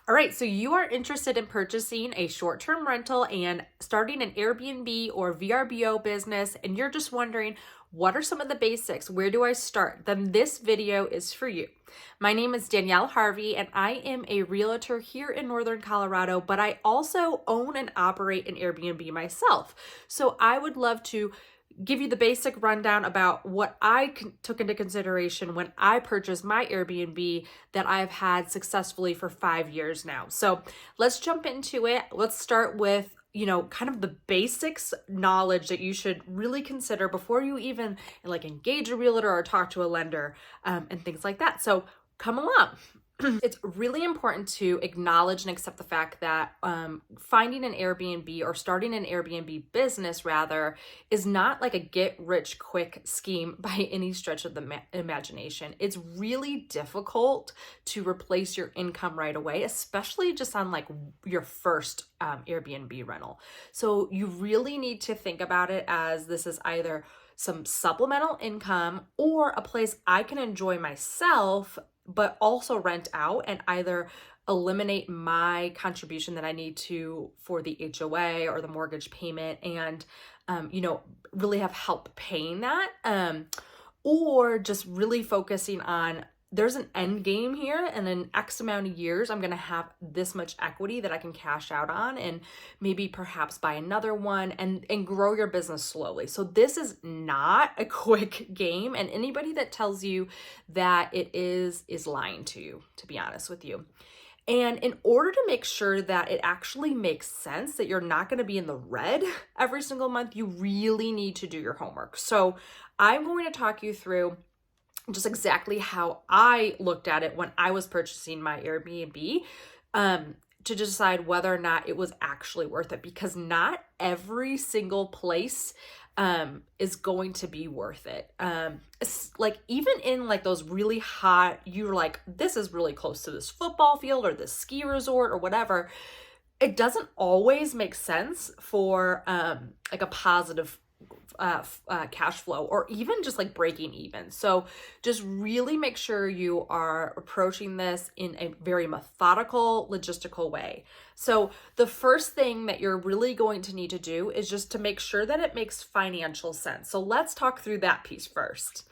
All right, so you are interested in purchasing a short-term rental and starting an Airbnb or VRBO business, and you're just wondering, what are some of the basics? Where do I start? Then this video is for you. My name is Danielle Harvey, and I am a realtor here in Northern Colorado, but I also own and operate an Airbnb myself. So I would love to give you the basic rundown about what I took into consideration when I purchased my Airbnb that I've had successfully for 5 years now. So let's jump into it. Let's start with, kind of the basics knowledge that you should really consider before you even engage a realtor or talk to a lender, and things like that. So come along. It's really important to acknowledge and accept the fact that finding an Airbnb or starting an Airbnb business, rather, is not like a get-rich-quick scheme by any stretch of the imagination. It's really difficult to replace your income right away, especially just on your first Airbnb rental. So you really need to think about it as this is either some supplemental income or a place I can enjoy myself but also rent out and either eliminate my contribution that I need to for the HOA or the mortgage payment and, really have help paying that, or just really focusing on there's an end game here, and in X amount of years, I'm going to have this much equity that I can cash out on and maybe perhaps buy another one and grow your business slowly. So this is not a quick game, and anybody that tells you that it is lying to you, to be honest with you. And in order to make sure that it actually makes sense, that you're not going to be in the red every single month, you really need to do your homework. So I'm going to talk you through just exactly how I looked at it when I was purchasing my Airbnb, to decide whether or not it was actually worth it, because not every single place is going to be worth it. It's even in those really hot, you're like, this is really close to this football field or this ski resort or whatever. It doesn't always make sense for a positive cash flow or even just breaking even. So just really make sure you are approaching this in a very methodical, logistical way. So the first thing that you're really going to need to do is just to make sure that it makes financial sense. So let's talk through that piece first.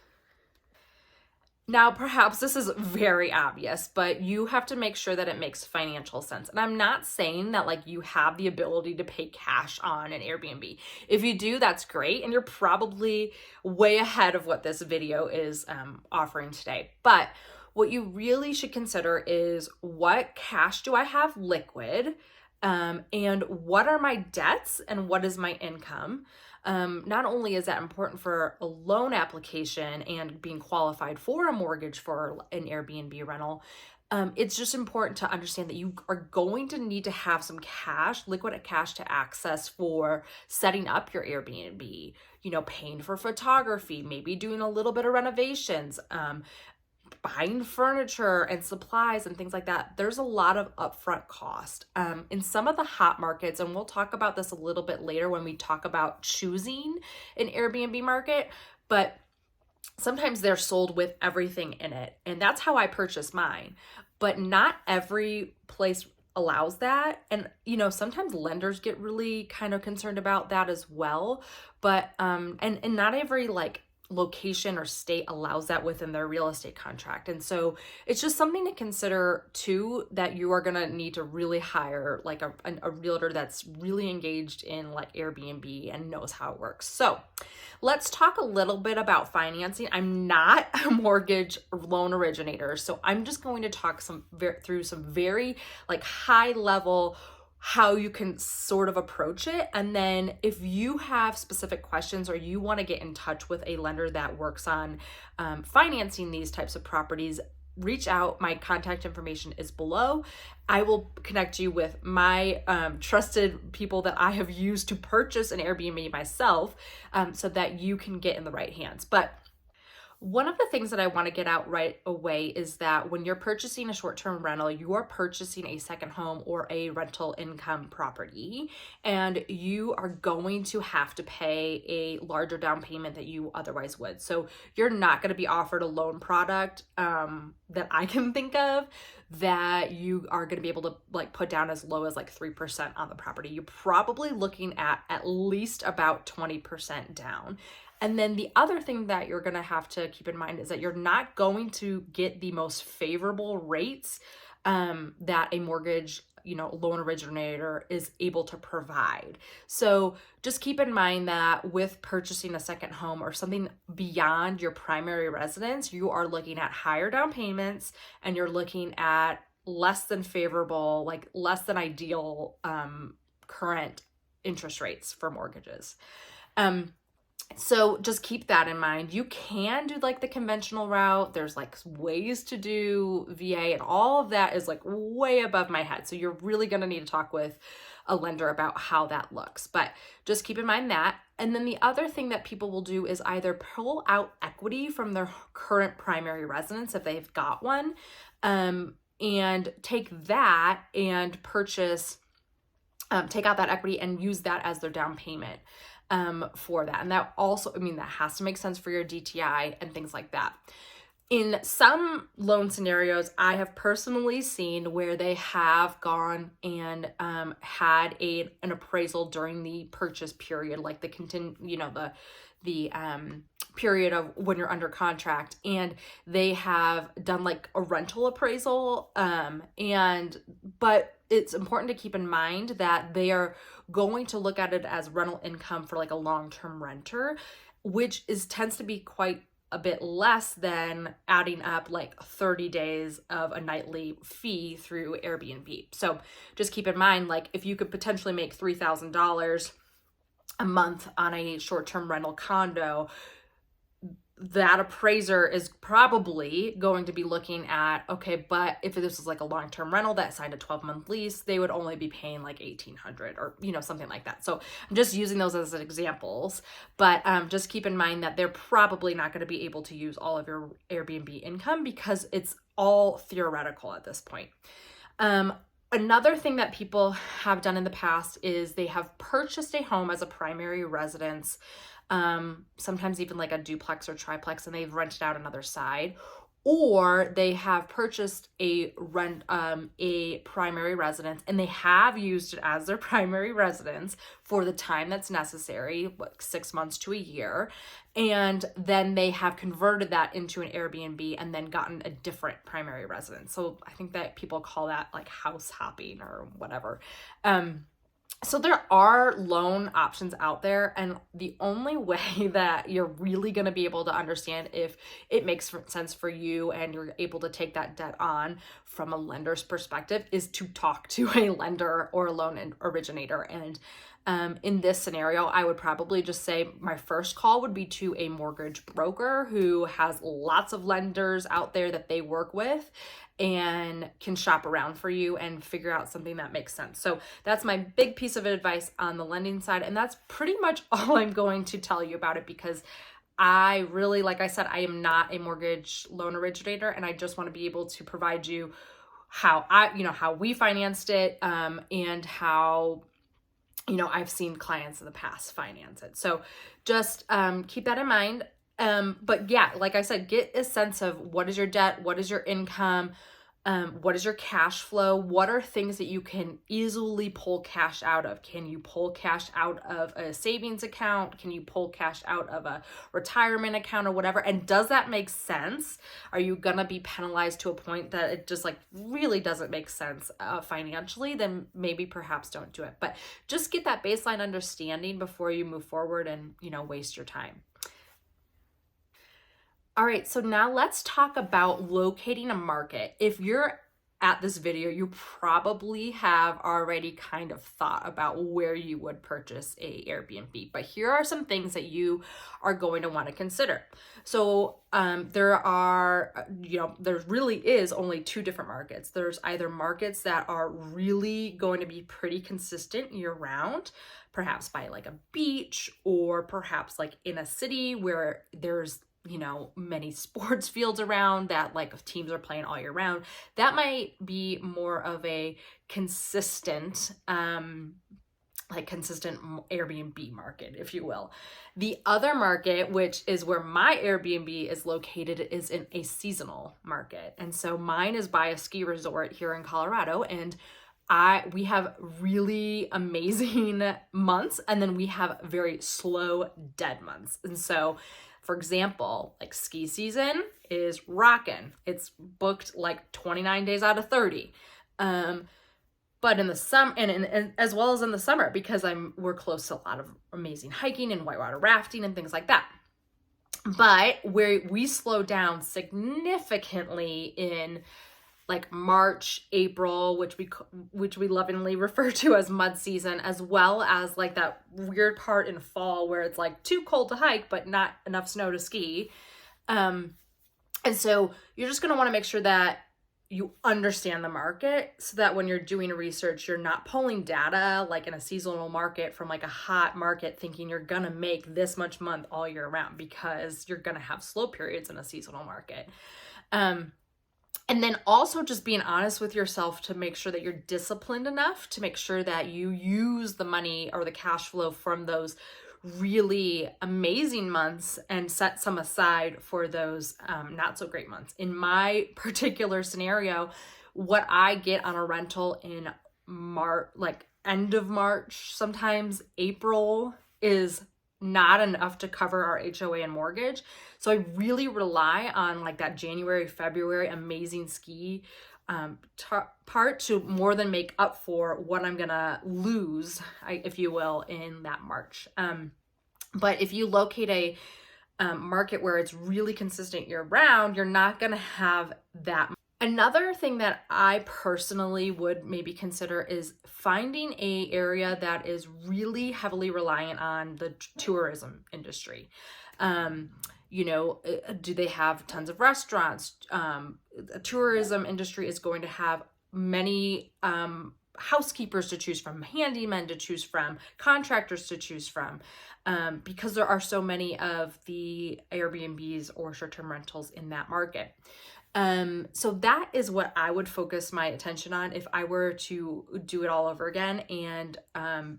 Now, perhaps this is very obvious, but you have to make sure that it makes financial sense. And I'm not saying that you have the ability to pay cash on an Airbnb. If you do, that's great. And you're probably way ahead of what this video is offering today. But what you really should consider is, what cash do I have liquid? And what are my debts and what is my income? Not only is that important for a loan application and being qualified for a mortgage for an Airbnb rental, it's just important to understand that you are going to need to have some cash, liquid cash, to access for setting up your Airbnb, paying for photography, maybe doing a little bit of renovations, buying furniture and supplies and things like that. There's a lot of upfront cost. In some of the hot markets, and we'll talk about this a little bit later when we talk about choosing an Airbnb market, but sometimes they're sold with everything in it. And that's how I purchased mine. But not every place allows that. And, sometimes lenders get really kind of concerned about that as well. But, and not every location or state allows that within their real estate contract. And so it's just something to consider too, that you are going to need to really hire a realtor that's really engaged in Airbnb and knows how it works. So let's talk a little bit about financing. I'm not a mortgage loan originator, so I'm just going to talk through some very high level how you can sort of approach it. And then if you have specific questions or you want to get in touch with a lender that works on financing these types of properties, reach out. My contact information is below. I will connect you with my trusted people that I have used to purchase an Airbnb myself, so that you can get in the right hands. But One of the things that I want to get out right away is that when you're purchasing a short-term rental, you are purchasing a second home or a rental income property, and you are going to have to pay a larger down payment that you otherwise would. So you're not going to be offered a loan product that I can think of that you are going to be able to like put down as low as like 3% on the property. You're probably looking at least about 20% down. And then the other thing that you're going to have to keep in mind is that you're not going to get the most favorable rates that a mortgage, loan originator is able to provide. So just keep in mind that with purchasing a second home or something beyond your primary residence, you are looking at higher down payments and you're looking at less than favorable, like less than ideal current interest rates for mortgages. So just keep that in mind. You can do like the conventional route. There's like ways to do VA, and all of that is like way above my head. So you're really going to need to talk with a lender about how that looks, but just keep in mind that. And then the other thing that people will do is either pull out equity from their current primary residence if they've got one, and take that and purchase, take out that equity and use that as their down payment for that. And that also, that has to make sense for your DTI and things like that. In some loan scenarios, I have personally seen where they have gone and had an appraisal during the purchase period, like the period of when you're under contract, and they have done like a rental appraisal. But it's important to keep in mind that they are going to look at it as rental income for like a long-term renter, which tends to be quite a bit less than adding up like 30 days of a nightly fee through Airbnb. So just keep in mind, like if you could potentially make $3,000 a month on a short-term rental condo, that appraiser is probably going to be looking at, okay, but if this is like a long-term rental that signed a 12-month lease, they would only be paying like $1,800 or, something like that. So I'm just using those as examples, but just keep in mind that they're probably not going to be able to use all of your Airbnb income because it's all theoretical at this point. Another thing that people have done in the past is they have purchased a home as a primary residence, sometimes even like a duplex or triplex, and they've rented out another side, or they have purchased a primary residence and they have used it as their primary residence for the time that's necessary, like 6 months to a year, and then they have converted that into an Airbnb and then gotten a different primary residence. So I think that people call that like house hopping or whatever. So there are loan options out there, and the only way that you're really going to be able to understand if it makes sense for you and you're able to take that debt on from a lender's perspective is to talk to a lender or a loan originator. And in this scenario, I would probably just say my first call would be to a mortgage broker who has lots of lenders out there that they work with and can shop around for you and figure out something that makes sense. So that's my big piece of advice on the lending side. And that's pretty much all I'm going to tell you about it, because I really, like I said, I am not a mortgage loan originator, and I just want to be able to provide you how how we financed it, and how I've seen clients in the past finance it. So just keep that in mind. But yeah, like I said, get a sense of what is your debt, what is your income, what is your cash flow, what are things that you can easily pull cash out of. Can you pull cash out of a savings account? Can you pull cash out of a retirement account or whatever? And does that make sense? Are you gonna be penalized to a point that it just like really doesn't make sense financially? Then maybe perhaps don't do it. But just get that baseline understanding before you move forward and waste your time. All right, so now let's talk about locating a market. If you're at this video, you probably have already kind of thought about where you would purchase a Airbnb, but here are some things that you are going to want to consider. So there really is only two different markets. There's either markets that are really going to be pretty consistent year round, perhaps by like a beach, or perhaps like in a city where there's many sports fields around, that like teams are playing all year round. That might be more of a consistent Airbnb market, if you will. The other market, which is where my Airbnb is located, is in a seasonal market. And so mine is by a ski resort here in Colorado, and we have really amazing months, and then we have very slow, dead months. And so, for example, like ski season is rocking. It's booked like 29 days out of 30. But in the summer, and as well as in the summer, because we're close to a lot of amazing hiking and whitewater rafting and things like that. But where we slow down significantly in like March, April, which we lovingly refer to as mud season, as well as like that weird part in fall where it's like too cold to hike but not enough snow to ski. And so you're just going to want to make sure that you understand the market, so that when you're doing research, you're not pulling data like in a seasonal market from like a hot market thinking you're gonna make this much month all year round, because you're gonna have slow periods in a seasonal market. And then also just being honest with yourself to make sure that you're disciplined enough to make sure that you use the money or the cash flow from those really amazing months and set some aside for those not so great months. In my particular scenario, what I get on a rental in March, like end of March, sometimes April, is not enough to cover our HOA and mortgage. So I really rely on like that January, February amazing ski part to more than make up for what I'm gonna lose, if you will, in that March. But if you locate a market where it's really consistent year round, you're not gonna have that. Another thing that I personally would maybe consider is finding a area that is really heavily reliant on the tourism industry. Do they have tons of restaurants? The tourism industry is going to have many housekeepers to choose from, handymen to choose from, contractors to choose from, because there are so many of the Airbnbs or short-term rentals in that market. So that is what I would focus my attention on if I were to do it all over again and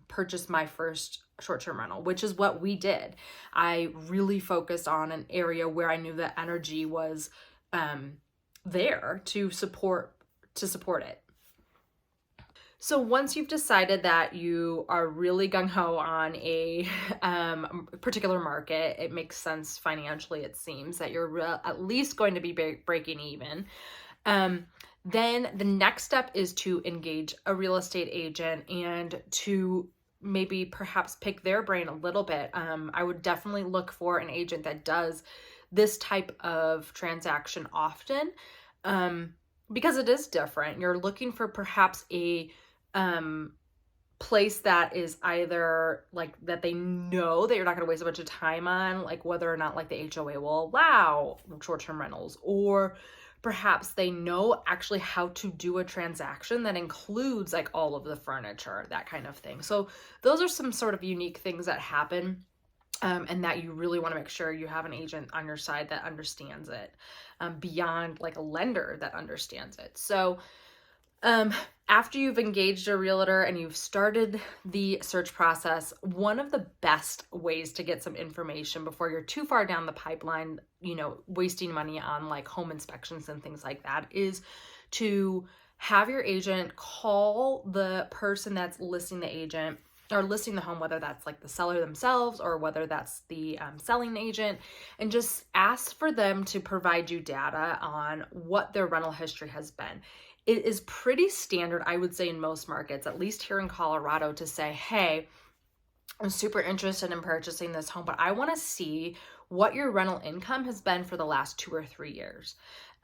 purchase my first short-term rental, which is what we did. I really focused on an area where I knew the energy was there to support it. So once you've decided that you are really gung-ho on a particular market, it makes sense financially, it seems, that you're at least going to be breaking even. Then the next step is to engage a real estate agent and to maybe perhaps pick their brain a little bit. I would definitely look for an agent that does this type of transaction often, because it is different. You're looking for perhaps a place that is either like that they know that you're not going to waste a bunch of time on, like whether or not like the HOA will allow short-term rentals, or perhaps they know actually how to do a transaction that includes like all of the furniture, that kind of thing. So those are some sort of unique things that happen, and that you really want to make sure you have an agent on your side that understands it, beyond like a lender that understands it. So after you've engaged a realtor and you've started the search process, one of the best ways to get some information before you're too far down the pipeline, wasting money on like home inspections and things like that, is to have your agent call the person that's listing the home, whether that's like the seller themselves or whether that's the selling agent, and just ask for them to provide you data on what their rental history has been. It is pretty standard, I would say, in most markets, at least here in Colorado, to say, hey, I'm super interested in purchasing this home, but I want to see what your rental income has been for the last 2 or 3 years.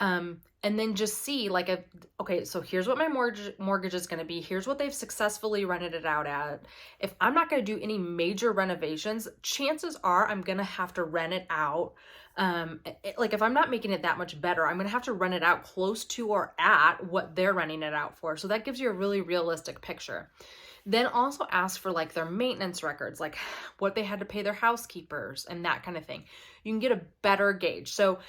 And then just see like, okay, so here's what my mortgage is going to be. Here's what they've successfully rented it out at. If I'm not going to do any major renovations, chances are I'm going to have to rent it out like if I'm not making it that much better, I'm gonna have to rent it out close to or at what they're renting it out for. So that gives you a really realistic picture. Then also ask for like their maintenance records, like what they had to pay their housekeepers and that kind of thing. You can get a better gauge. So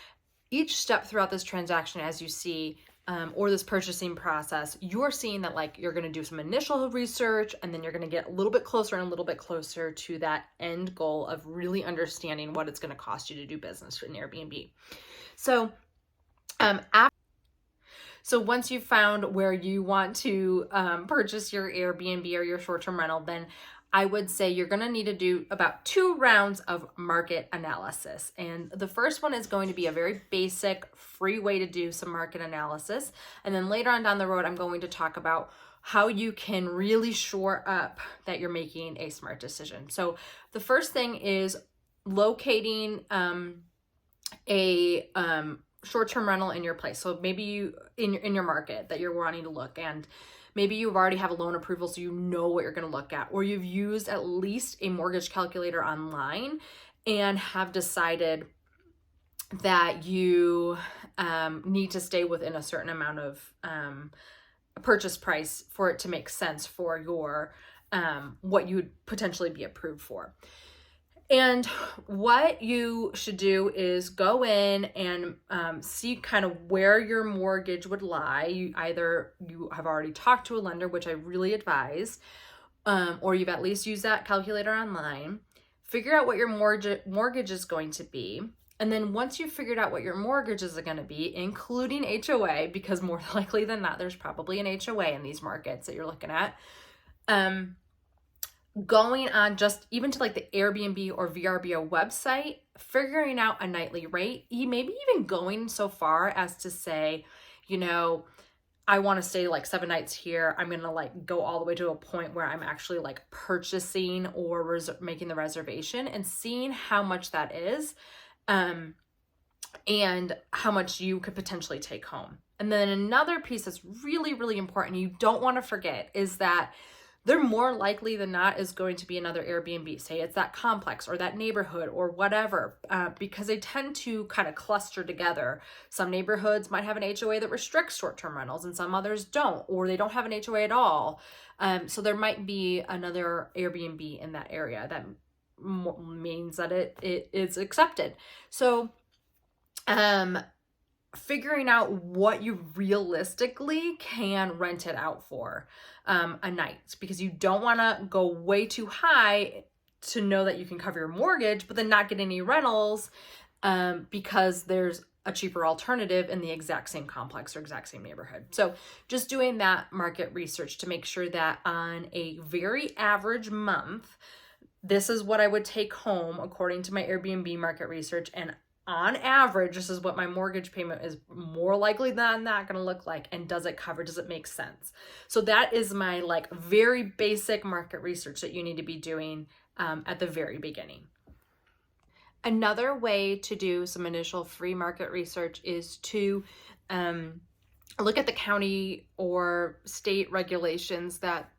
each step throughout this transaction, as you see, or this purchasing process, you're seeing that like you're going to do some initial research, and then you're going to get a little bit closer and a little bit closer to that end goal of really understanding what it's going to cost you to do business in Airbnb. So so once you've found where you want to purchase your Airbnb or your short-term rental, then I would say you're going to need to do about 2 rounds of market analysis. And the first one is going to be a very basic, free way to do some market analysis. And then later on down the road, I'm going to talk about how you can really shore up that you're making a smart decision. So the first thing is locating a short-term rental in your place. So maybe you in your market that you're wanting to look, and maybe you already have a loan approval, so you know what you're going to look at, or you've used at least a mortgage calculator online and have decided that you need to stay within a certain amount of purchase price for it to make sense for your what you would potentially be approved for. And what you should do is go in and see kind of where your mortgage would lie. You have already talked to a lender, which I really advise, or you've at least used that calculator online. Figure out what your mortgage is going to be. And then once you've figured out what your mortgage is going to be, including HOA, because more likely than not, there's probably an HOA in these markets that you're looking at, going on just even to like the Airbnb or VRBO website, figuring out a nightly rate, maybe even going so far as to say, you know, I want to stay like 7 nights here. I'm going to like go all the way to a point where I'm actually like purchasing or making the reservation and seeing how much that is, and how much you could potentially take home. And then another piece that's really, really important you don't want to forget is that there more likely than not is going to be another Airbnb. Say it's that complex or that neighborhood or whatever, because they tend to kind of cluster together. Some neighborhoods might have an HOA that restricts short-term rentals and some others don't, or they don't have an HOA at all. So there might be another Airbnb in that area. That means that it is accepted. So figuring out what you realistically can rent it out for a night, because you don't want to go way too high to know that you can cover your mortgage, but then not get any rentals because there's a cheaper alternative in the exact same complex or exact same neighborhood. So just doing that market research to make sure that on a very average month, this is what I would take home according to my Airbnb market research, and on average, this is what my mortgage payment is more likely than not going to look like. And does it cover? Does it make sense? So that is my like very basic market research that you need to be doing at the very beginning. Another way to do some initial free market research is to look at the county or state regulations that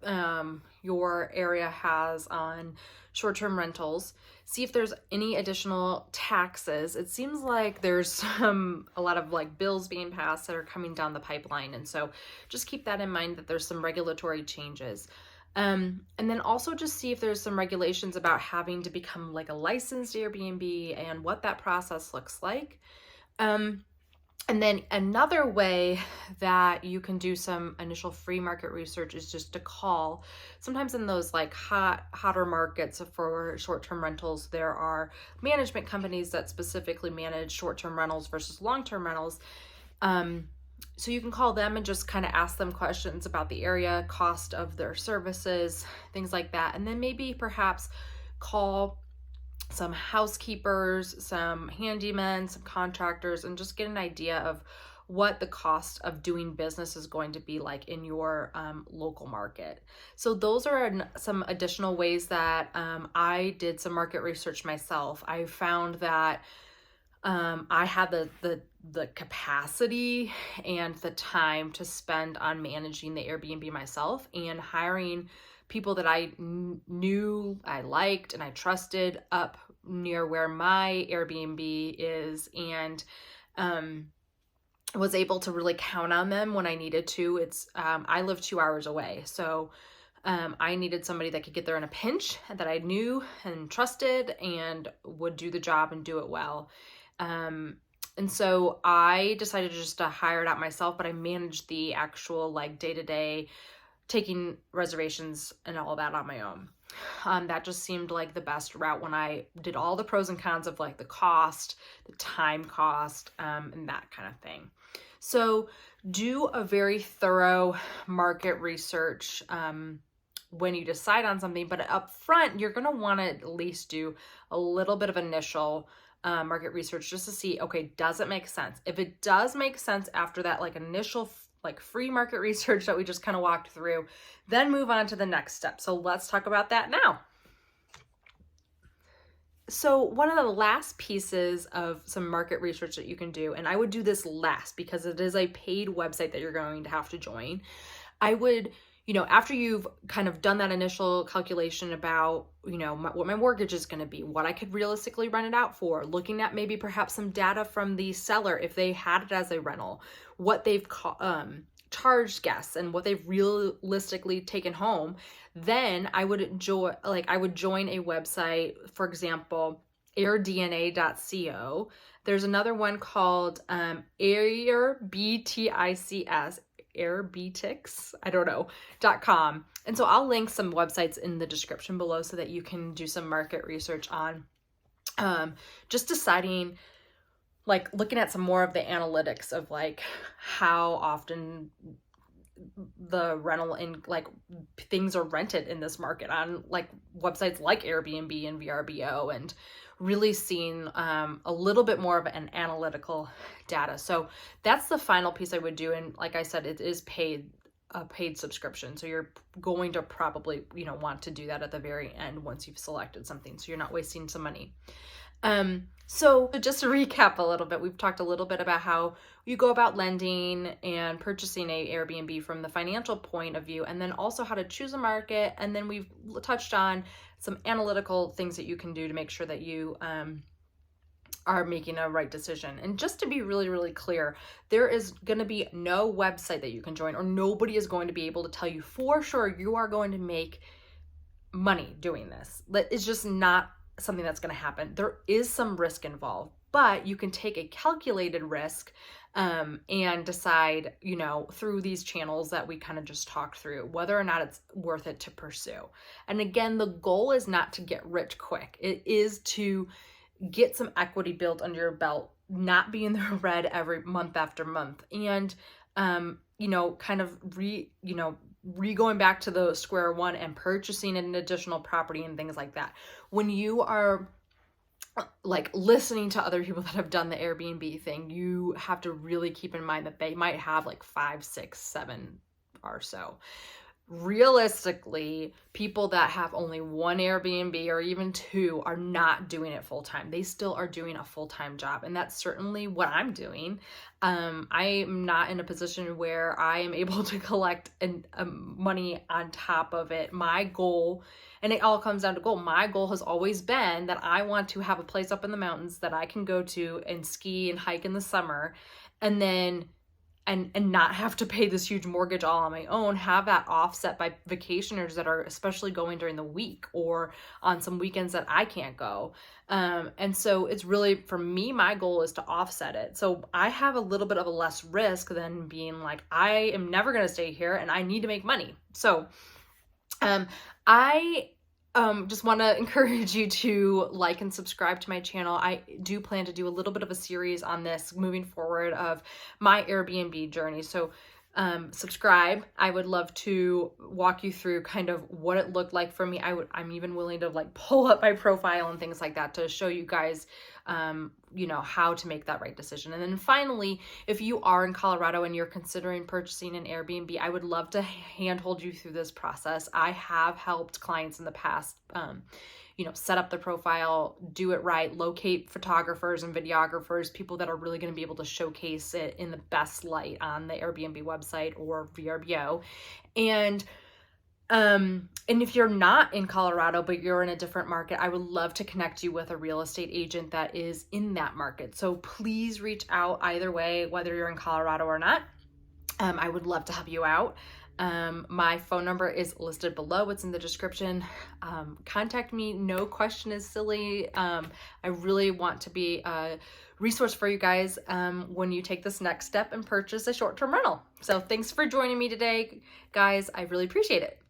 your area has on short-term rentals. See if there's any additional taxes. It seems like there's a lot of like bills being passed that are coming down the pipeline. And so just keep that in mind, that there's some regulatory changes. And then also just see if there's some regulations about having to become like a licensed Airbnb and what that process looks like. And then another way that you can do some initial free market research is just to call. Sometimes in those like hotter markets for short-term rentals, there are management companies that specifically manage short-term rentals versus long-term rentals. So you can call them and just kind of ask them questions about the area, cost of their services, things like that. And then maybe perhaps call some housekeepers, some handymen, some contractors, and just get an idea of what the cost of doing business is going to be like in your local market. So those are some additional ways that I did some market research myself. I found that I had the capacity and the time to spend on managing the Airbnb myself and hiring people that I knew, I liked, and I trusted up near where my Airbnb is, and was able to really count on them when I needed to. It's I live 2 hours away, so I needed somebody that could get there in a pinch, that I knew and trusted and would do the job and do it well. And so I decided just to hire it out myself, but I managed the actual like day-to-day taking reservations and all that on my own. That just seemed like the best route when I did all the pros and cons of like the cost, the time cost, and that kind of thing. So do a very thorough market research when you decide on something, but up front, you're going to want to at least do a little bit of initial market research just to see, okay, does it make sense? If it does make sense after that like initial like free market research that we just kind of walked through, then move on to the next step. So let's talk about that now. So one of the last pieces of some market research that you can do, and I would do this last because it is a paid website that you're going to have to join. I would, after you've kind of done that initial calculation about, what my mortgage is going to be, what I could realistically rent it out for, looking at maybe perhaps some data from the seller if they had it as a rental, what they've charged guests and what they've realistically taken home, then I would join a website, for example, airdna.co. There's another one called Airbtix, Airbtix, I don't know, .com. And so I'll link some websites in the description below so that you can do some market research on just deciding, like looking at some more of the analytics of like how often the rental and like things are rented in this market on like websites like Airbnb and VRBO, and really seeing a little bit more of an analytical data. So that's the final piece I would do. And like I said, it is a paid subscription. So you're going to probably, want to do that at the very end once you've selected something, so you're not wasting some money. So just to recap a little bit, we've talked a little bit about how you go about lending and purchasing a Airbnb from the financial point of view, and then also how to choose a market. And then we've touched on some analytical things that you can do to make sure that you are making a right decision. And just to be really, really clear, there is going to be no website that you can join, or nobody is going to be able to tell you for sure you are going to make money doing this. That is just not something that's going to happen. There is some risk involved, but you can take a calculated risk and decide, through these channels that we kind of just talked through, whether or not it's worth it to pursue. And again, the goal is not to get rich quick. It is to get some equity built under your belt, not be in the red every month after month, and kind of going back to the square one and purchasing an additional property and things like that. When you are like listening to other people that have done the Airbnb thing, you have to really keep in mind that they might have like 5, 6, 7 or so. Realistically, people that have only one Airbnb or even 2 are not doing it full time. They still are doing a full-time job. And that's certainly what I'm doing. I am not in a position where I am able to collect money on top of it. My goal, and it all comes down to goal, my goal has always been that I want to have a place up in the mountains that I can go to and ski and hike in the summer, and then and not have to pay this huge mortgage all on my own, have that offset by vacationers that are especially going during the week or on some weekends that I can't go. And so it's really, for me, my goal is to offset it. So I have a little bit of a less risk than being like, I am never going to stay here and I need to make money. So I just want to encourage you to like and subscribe to my channel. I do plan to do a little bit of a series on this moving forward of my Airbnb journey. So subscribe. I would love to walk you through kind of what it looked like for me. I'm even willing to like pull up my profile and things like that to show you guys how to make that right decision. And then finally, if you are in Colorado and you're considering purchasing an Airbnb, I would love to handhold you through this process. I have helped clients in the past, set up the profile, do it right, locate photographers and videographers, people that are really going to be able to showcase it in the best light on the Airbnb website or VRBO. And And if you're not in Colorado, but you're in a different market, I would love to connect you with a real estate agent that is in that market. So please reach out either way, whether you're in Colorado or not. I would love to help you out. My phone number is listed below. It's in the description. Contact me. No question is silly. I really want to be a resource for you guys when you take this next step and purchase a short-term rental. So thanks for joining me today, guys. I really appreciate it.